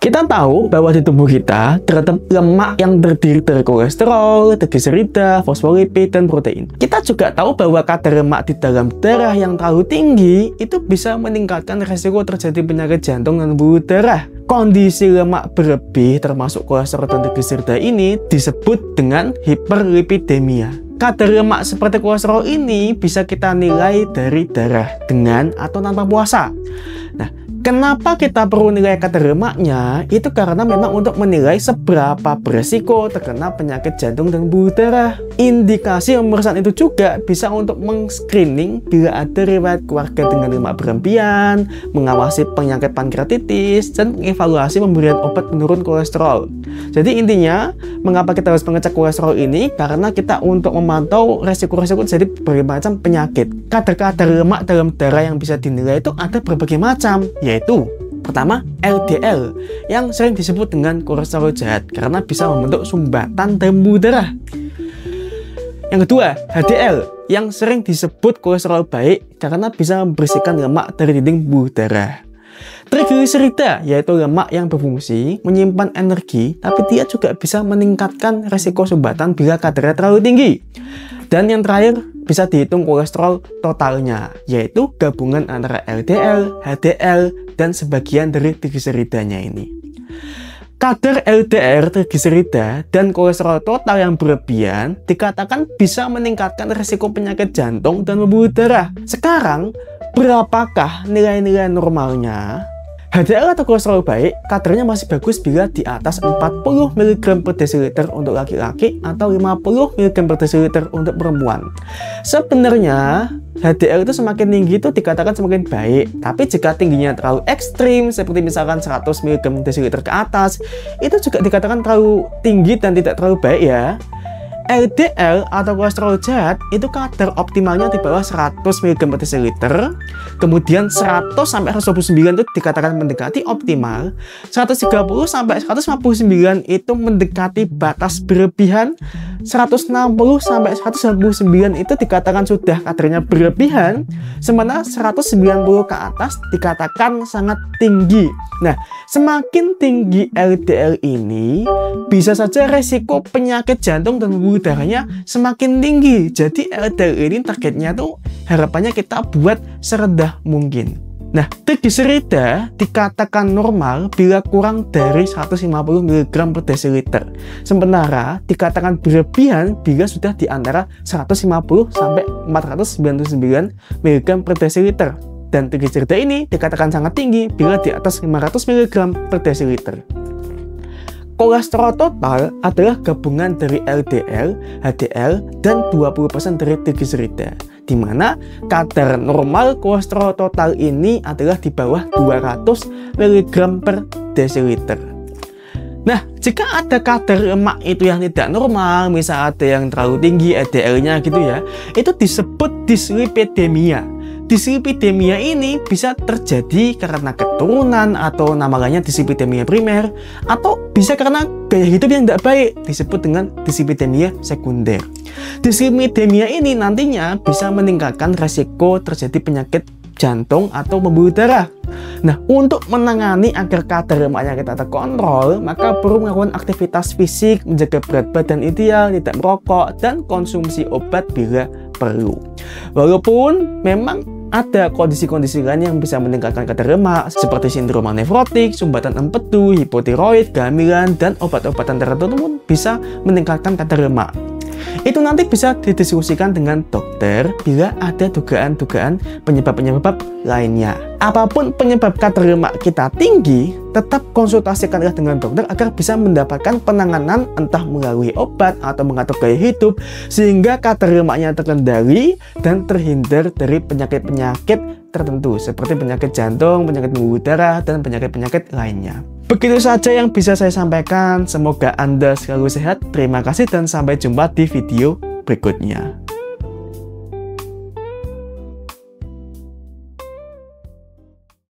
Kita tahu bahwa di tubuh kita terdapat lemak yang terdiri dari kolesterol, trigliserida, fosfolipid, dan protein. Kita juga tahu bahwa kadar lemak di dalam darah yang terlalu tinggi itu bisa meningkatkan resiko terjadi penyakit jantung dan pembuluh darah. Kondisi lemak berlebih termasuk kolesterol dan trigliserida ini disebut dengan hiperlipidemia. Kadar lemak seperti kolesterol ini bisa kita nilai dari darah dengan atau tanpa puasa. Nah, kenapa kita perlu nilai kadar lemaknya? Itu karena memang untuk menilai seberapa beresiko terkena penyakit jantung dan pembuluh darah. Indikasi pemeriksaan itu juga bisa untuk meng-screening bila ada riwayat keluarga dengan lemak berlebihan, mengawasi penyakit pankreatitis, dan mengevaluasi pemberian obat penurun kolesterol. Jadi intinya, mengapa kita harus mengecek kolesterol ini? Karena kita untuk memantau resiko-resiko jadi berbagai macam penyakit. Kadar-kadar lemak dalam darah yang bisa dinilai itu ada berbagai macam, yaitu pertama, LDL yang sering disebut dengan kolesterol jahat karena bisa membentuk sumbatan dalam pembuluh darah. Yang kedua, HDL yang sering disebut kolesterol baik karena bisa membersihkan lemak dari dinding pembuluh darah. Trigliserida yaitu lemak yang berfungsi menyimpan energi, tapi dia juga bisa meningkatkan resiko sumbatan bila kadarnya terlalu tinggi. Dan yang terakhir, bisa dihitung kolesterol totalnya, yaitu gabungan antara LDL, HDL, dan sebagian dari trigliseridanya ini. Kadar LDL, trigliserida, dan kolesterol total yang berlebihan dikatakan bisa meningkatkan risiko penyakit jantung dan pembuluh darah. Sekarang, berapakah nilai-nilai normalnya? HDL atau kolesterol baik, kadarnya masih bagus bila di atas 40 mg per desiliter untuk laki-laki atau 50 mg per desiliter untuk perempuan. Sebenarnya, HDL itu semakin tinggi itu dikatakan semakin baik, tapi jika tingginya terlalu ekstrim, seperti misalkan 100 mg per desiliter ke atas, itu juga dikatakan terlalu tinggi dan tidak terlalu baik ya. LDL atau kolesterol jahat itu kadar optimalnya di bawah 100 mg per desiliter. Kemudian 100 sampai 129 itu dikatakan mendekati optimal. 130 sampai 159 itu mendekati batas berlebihan. 160 sampai 199 itu dikatakan sudah kadarnya berlebihan. Sementara 190 ke atas dikatakan sangat tinggi. Nah, semakin tinggi LDL ini, bisa saja resiko penyakit jantung dan pembuluh darahnya semakin tinggi. Jadi LDL ini targetnya tuh harapannya kita buat serendah mungkin. Nah, trigliserida dikatakan normal bila kurang dari 150 mg per desiliter. Sementara dikatakan berlebihan bila sudah di antara 150 sampai 499 mg per desiliter. Dan trigliserida ini dikatakan sangat tinggi bila di atas 500 mg per desiliter. Kolesterol total adalah gabungan dari LDL, HDL, dan 20% dari trigliserida, di mana kadar normal kolesterol total ini adalah di bawah 200 mg per desiliter. Nah, jika ada kadar lemak itu yang tidak normal, misal ada yang terlalu tinggi LDL-nya gitu ya, itu disebut dislipidemia. Dislipidemia ini bisa terjadi karena keturunan atau namanya dislipidemia primer, atau bisa karena gaya hidup yang tidak baik, disebut dengan dislipidemia sekunder. Dislipidemia ini nantinya bisa meningkatkan resiko terjadi penyakit jantung atau pembuluh darah. Nah, untuk menangani agar kadar lemaknya kita terkontrol, maka perlu melakukan aktivitas fisik, menjaga berat badan ideal, tidak merokok, dan konsumsi obat bila perlu. Walaupun memang ada kondisi-kondisi lain yang bisa meningkatkan kadar lemak seperti sindrom nefrotik, sumbatan empedu, hipotiroid, kehamilan, dan obat-obatan tertentu pun bisa meningkatkan kadar lemak. Itu nanti bisa didiskusikan dengan dokter bila ada dugaan-dugaan penyebab-penyebab lainnya. Apapun penyebab kadar lemak kita tinggi, tetap konsultasikanlah dengan dokter agar bisa mendapatkan penanganan entah melalui obat atau mengatur gaya hidup sehingga kadar lemaknya terkendali dan terhindar dari penyakit-penyakit tertentu seperti penyakit jantung, penyakit pembuluh darah, dan penyakit-penyakit lainnya. Begitu saja yang bisa saya sampaikan. Semoga Anda selalu sehat. Terima kasih dan sampai jumpa di video berikutnya.